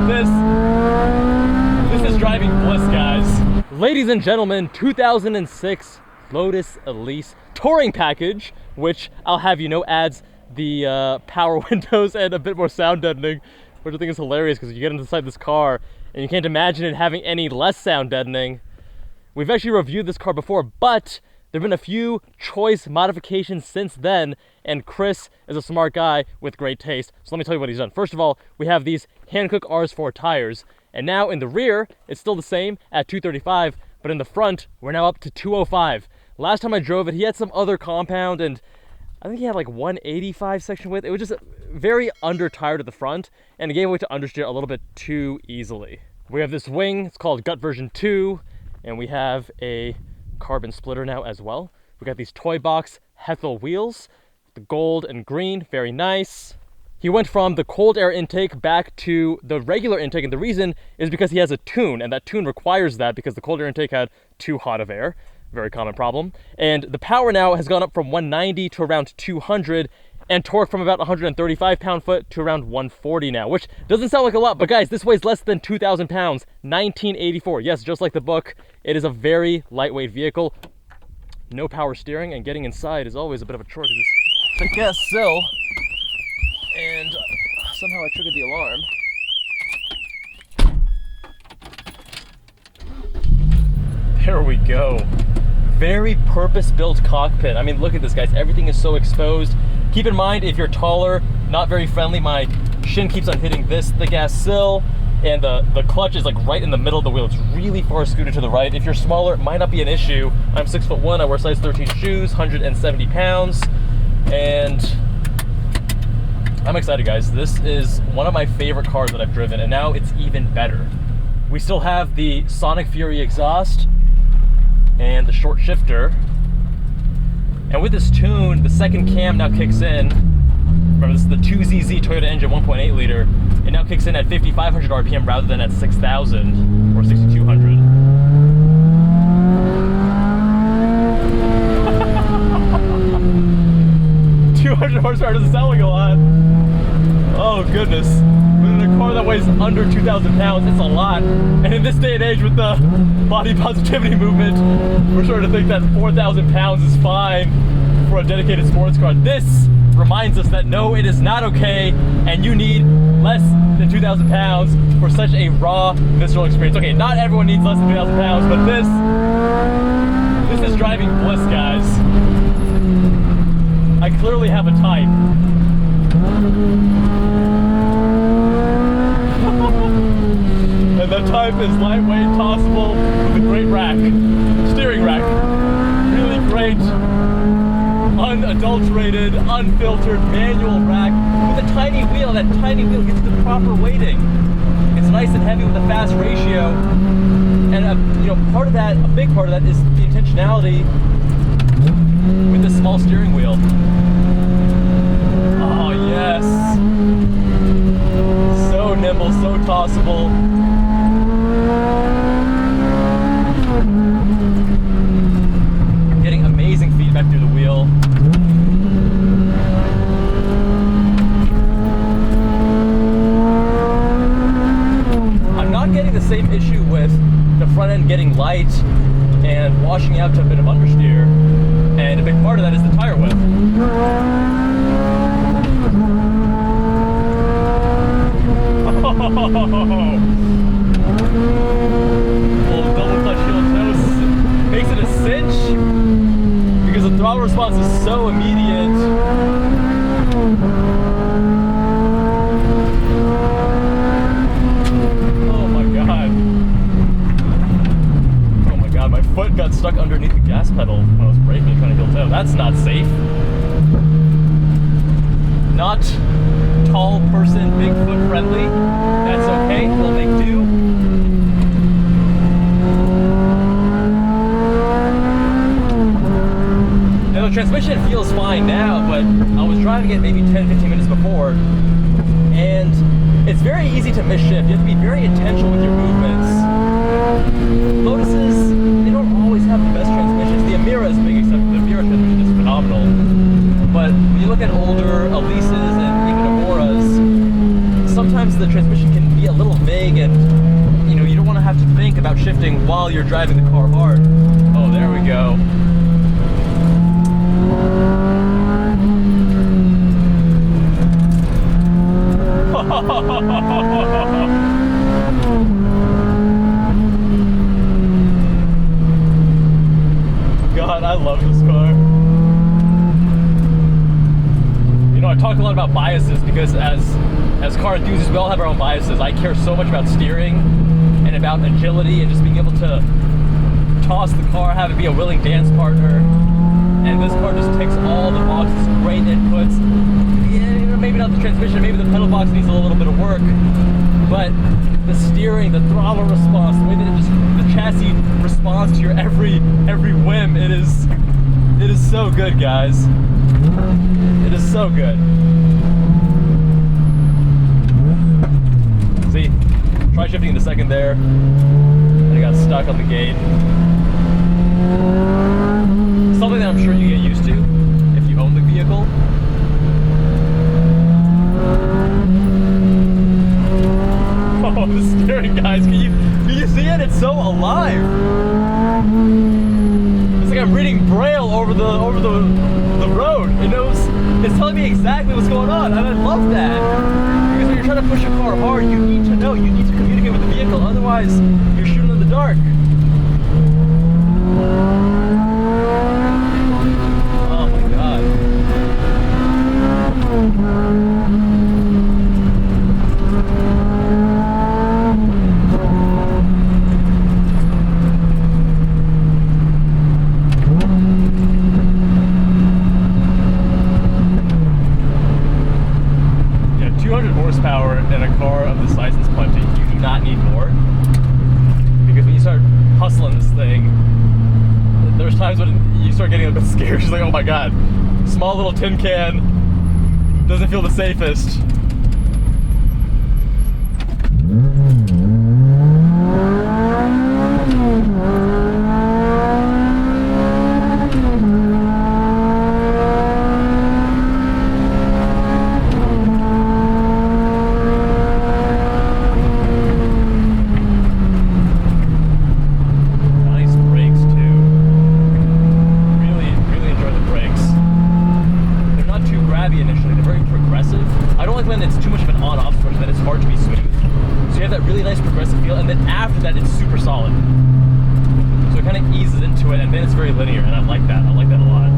This is driving bliss, guys. Ladies and gentlemen, 2006 Lotus Elise touring package, which I'll have you know adds the power windows and a bit more sound deadening, which I think is hilarious because you get inside this car and you can't imagine it having any less sound deadening. We've actually reviewed this car before, but there have been a few choice modifications since then, and Chris is a smart guy with great taste. So let me tell you what he's done. First of all, we have these Hankook RS4 tires, and now in the rear, it's still the same at 235, but in the front, we're now up to 205. Last time I drove it, he had some other compound, and I think he had like 185 section width. It was just very under-tired at the front, and it gave way to understeer a little bit too easily. We have this wing, it's called Gut version 2, and we have a carbon splitter now as well. We got these toy box Hethel wheels, the gold and green, very nice. He went from the cold air intake back to the regular intake, and the reason is because he has a tune, and that tune requires that because the cold air intake had too hot of air. Very common problem. And the power now has gone up from 190 to around 200, and torque from about 135 pound-foot to around 140 now, which doesn't sound like a lot, but guys, this weighs less than 2,000 pounds, 1984. Yes, just like the book, it is a very lightweight vehicle. No power steering, and getting inside is always a bit of a chore because it's a gas sill, and somehow I triggered the alarm. There we go. Very purpose-built cockpit. I mean, look at this, guys. Everything is so exposed. Keep in mind, if you're taller, not very friendly, my shin keeps on hitting the gas sill, and the clutch is like right in the middle of the wheel. It's really far scooted to the right. If you're smaller, it might not be an issue. I'm 6'1", I wear size 13 shoes, 170 pounds, and I'm excited, guys. This is one of my favorite cars that I've driven, and now it's even better. We still have the Sonic Fury exhaust and the short shifter. And with this tune, the second cam now kicks in. Remember, this is the 2ZZ Toyota engine, 1.8 liter. It now kicks in at 5,500 RPM rather than at 6,000 or 6,200. $200 horsepower doesn't sound like a lot. Oh goodness. But in a car that weighs under 2,000 pounds, it's a lot. And in this day and age with the body positivity movement, we're starting to think that 4,000 pounds is fine for a dedicated sports car. This reminds us that no, it is not okay, and you need less than 2,000 pounds for such a raw, visceral experience. Okay, not everyone needs less than 2,000 pounds, but this is driving bliss, guys. I clearly have a type. And that type is lightweight, tossable, with a great rack. Steering rack. Really great, unadulterated, unfiltered manual rack with a tiny wheel. That tiny wheel gets the proper weighting. It's nice and heavy with a fast ratio. And you know, part of that, a big part of that is the intentionality with the small steering wheel. Oh yes. So nimble, so tossable. Getting amazing feedback through the wheel. I'm not getting the same issue with the front end getting light and washing out to a bit of understeer, and a big part of that is the tire width. Little double clutch heel toast makes it a cinch because the throttle response is so immediate. Oh my god. Oh my god, my foot got stuck underneath the gas pedal when I was braking and trying to heel toe. That's not safe. Not tall person, Bigfoot friendly. That's okay, we'll make do. Now the transmission feels fine now, but I was driving it maybe 10-15 minutes before, and it's very easy to miss shift. You have to be very intentional with your movements. Lotuses, they don't always have the best transmissions. The Amira is a big exception. The Amira transmission is phenomenal. But when you look at older Elises and even Amoras, sometimes the transmission can be a little vague leg, and you know, you don't want to have to think about shifting while you're driving the car hard. Oh, there we go. God, I love this car. You know, I talk a lot about biases because as car enthusiasts, we all have our own biases. I care so much about steering and about agility and just being able to toss the car, have it be a willing dance partner. And this car just ticks all the boxes, great inputs. Yeah, maybe not the transmission, maybe the pedal box needs a little bit of work, but the steering, the throttle response, the way that the chassis responds to your every whim, it is so good, guys. It is so good. See, try shifting in a second there, and I got stuck on the gate. Something that I'm sure you get used to if you own the vehicle. Oh, the steering, guys! Can you see it? It's so alive. It's like I'm reading Braille over the road. It's telling me exactly what's going on, and I love that. Because when you're trying to push a car hard, you need to know, you need to communicate with the vehicle. Otherwise, you're shooting in the dark. Oh my God. Yeah, 200 horsepower in a car of this size is plenty. You do not need more. Because when you start hustling this thing, there's times when you start getting a bit scared. She's like, oh my God, small little tin can doesn't feel the safest. Initially, they're very progressive. I don't like when it's too much of an on-off switch, then it's hard to be smooth. So you have that really nice progressive feel, and then after that, it's super solid. So it kind of eases into it, and then it's very linear, and I like that. I like that a lot.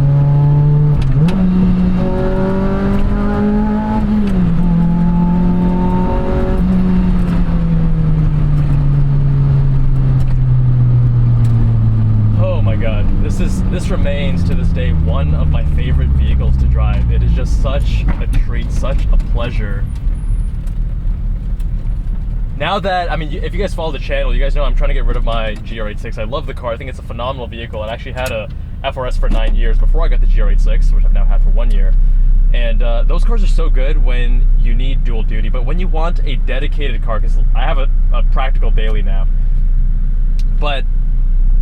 This remains to this day one of my favorite vehicles to drive. It is just such a treat, such a pleasure. Now that, I mean, if you guys follow the channel, you guys know I'm trying to get rid of my GR86. I love the car. I think it's a phenomenal vehicle. I actually had a FRS for 9 years before I got the GR86, which I've now had for 1 year. And those cars are so good when you need dual duty, but when you want a dedicated car, because I have a practical daily now, but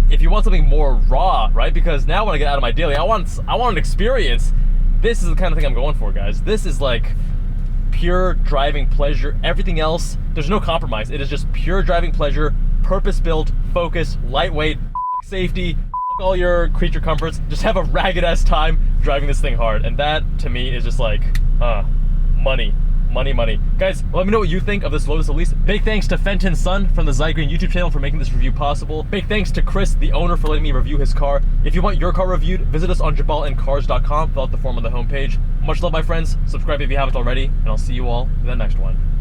if you want something more raw, right? Because now when I get out of my daily, I want an experience. This is the kind of thing I'm going for, guys. This is like pure driving pleasure. Everything else, there's no compromise. It is just pure driving pleasure, purpose-built, focused, lightweight, safety, all your creature comforts. Just have a ragged-ass time driving this thing hard. And that, to me, is just like, money. Money. Guys, let me know what you think of this Lotus Elise. Big thanks to Fenton's son from the Zygreen YouTube channel for making this review possible. Big thanks to Chris, the owner, for letting me review his car. If you want your car reviewed, visit us on JubbalandCars.com. Fill out the form on the homepage. Much love, my friends. Subscribe if you haven't already, and I'll see you all in the next one.